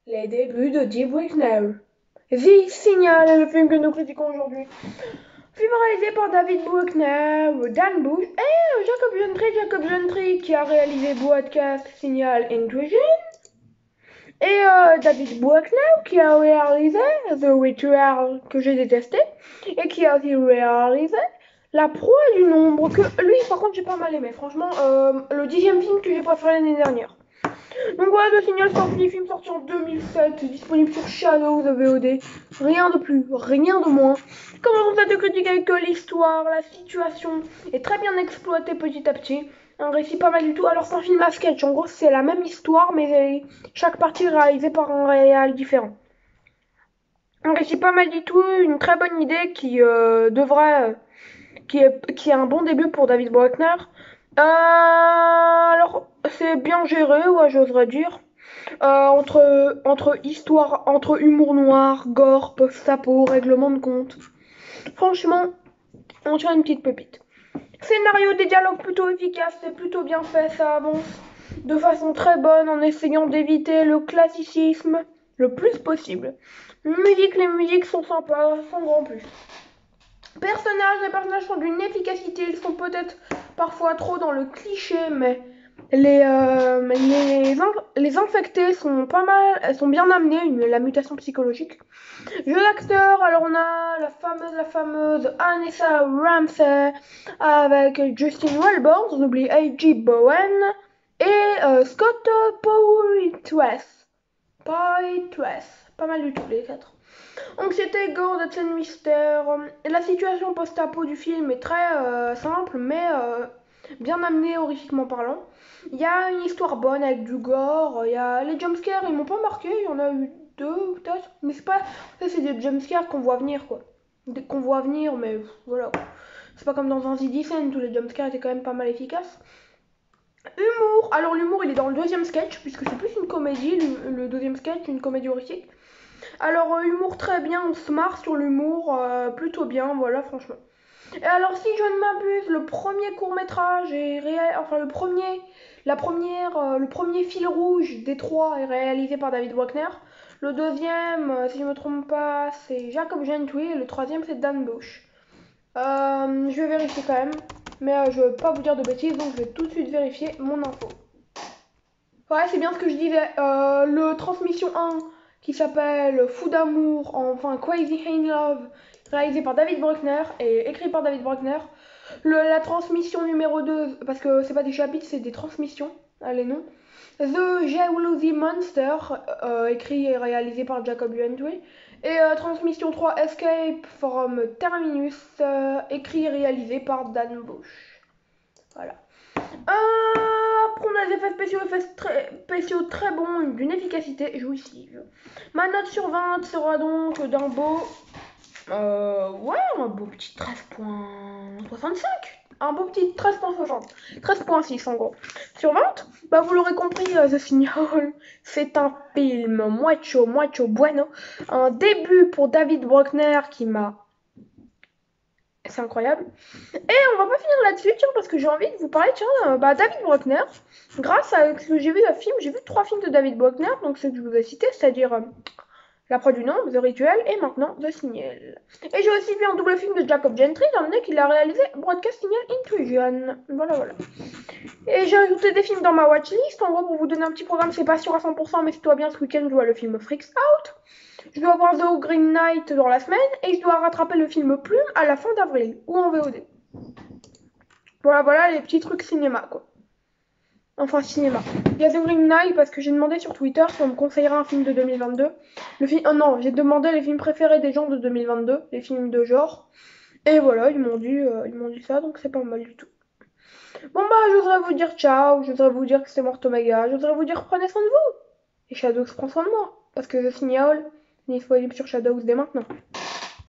Les débuts de Deep Wagner. The Signal est le film que nous critiquons aujourd'hui. Film réalisé par David Bruckner, Dan Bush et Jacob Gentry. Jacob Gentry qui a réalisé Broadcast Signal Intrusion. Et David Bruckner qui a réalisé The Ritual que j'ai détesté. Et qui a aussi réalisé La proie du nombre que lui par contre j'ai pas mal aimé. Franchement le 10e film que j'ai préféré l'année dernière. Donc voilà, The Signal, c'est un petit film sorti en 2007, disponible sur Shadow the VOD. Rien de plus, rien de moins. Commençons cette critique avec l'histoire, la situation est très bien exploitée petit à petit. Un récit pas mal du tout. Alors c'est un film à sketch, en gros c'est la même histoire, mais chaque partie est réalisée par un réal différent. Un récit pas mal du tout, une très bonne idée qui est un bon début pour David Bruckner. Alors c'est bien géré, ouais j'oserais dire. Entre humour noir, gore, post-apo, règlement de compte. Franchement, on tient une petite pépite. Scénario, des dialogues plutôt efficaces, c'est plutôt bien fait, ça avance de façon très bonne en essayant d'éviter le classicisme le plus possible. Les musiques sont sympas, sans grand plus. Les personnages sont d'une efficacité, ils sont peut-être parfois trop dans le cliché, mais les infectés sont pas mal, elles sont bien amenées, la mutation psychologique. Jeu d'acteur, alors on a la fameuse Anissa Ramsey avec Justin Welborn, on oublie A.G. Bowen et Scott Poitras. Pas mal du tout les quatre. Anxiété, gore, scène mystère. La situation post-apo du film est très simple, mais bien amenée horrifiquement parlant. Il y a une histoire bonne avec du gore. Il y a les jumpscares, ils m'ont pas marqué. Il y en a eu deux peut-être, mais c'est pas. Ça c'est des jumpscares qu'on voit venir quoi. Qu'on voit venir, mais voilà. C'est pas comme dans un Z-Descent où les jumpscares étaient quand même pas mal efficaces. Humour. Alors l'humour il est dans le deuxième sketch puisque c'est plus une comédie. Le deuxième sketch, une comédie horrifique. Alors, humour très bien, on se marre sur l'humour, plutôt bien, voilà, franchement. Et alors, si je ne m'abuse, le premier court-métrage enfin, le premier fil rouge des trois est réalisé par David Bruckner. Le deuxième, si je ne me trompe pas, c'est Jacob Gentry, et le troisième, c'est Dan Bush. Je vais vérifier quand même, mais je ne veux pas vous dire de bêtises, donc je vais tout de suite vérifier mon info. Ouais, c'est bien ce que je disais. Le Transmission 1 qui s'appelle Fou d'amour, enfin Crazy in Love, réalisé par David Bruckner et écrit par David Bruckner. La transmission numéro 2, parce que c'est pas des chapitres, c'est des transmissions, les noms. The Jealousy Monster, écrit et réalisé par Jacob Gentry. Et transmission 3, Escape from Terminus, écrit et réalisé par Dan Bush. Voilà. Après, on a des effets spéciaux très bons, d'une efficacité jouissive. Ma note sur 20 sera donc d'un beau. Ouais, un beau petit 13,65. Un beau petit 13,60. 13,6 en gros. Sur 20, bah vous l'aurez compris, The Signal, c'est un film mucho bueno. Un début pour David Bruckner qui m'a. C'est incroyable. Et on va pas finir là-dessus, tiens, parce que j'ai envie de vous parler, tiens, David Bruckner. Grâce à ce que j'ai vu j'ai vu 3 films de David Bruckner, donc ceux que je vous ai cités, c'est-à-dire La Proie du Nombre, The Ritual et maintenant The Signal. Et j'ai aussi vu un double film de Jacob Gentry, étant donné qu'il a réalisé Broadcast Signal Intrusion. Voilà. Et j'ai ajouté des films dans ma watchlist. En gros, pour vous donner un petit programme, c'est pas sûr à 100%, mais si tout va bien, ce week-end, je vois le film Freaks Out. Je dois voir The Green Knight dans la semaine et je dois rattraper le film Plume à la fin d'avril ou en VOD. Voilà les petits trucs cinéma quoi. Enfin cinéma. Il y a The Green Knight parce que j'ai demandé sur Twitter si on me conseillerait un film de 2022. Oh non, j'ai demandé les films préférés des gens de 2022, les films de genre. Et voilà, ils m'ont dit ça, donc c'est pas mal du tout. Bon je voudrais vous dire ciao, je voudrais vous dire que c'est Mortomega, je voudrais vous dire prenez soin de vous. Et Shadows prend soin de moi, parce que The Signal n'est disponible sur Shadows dès maintenant.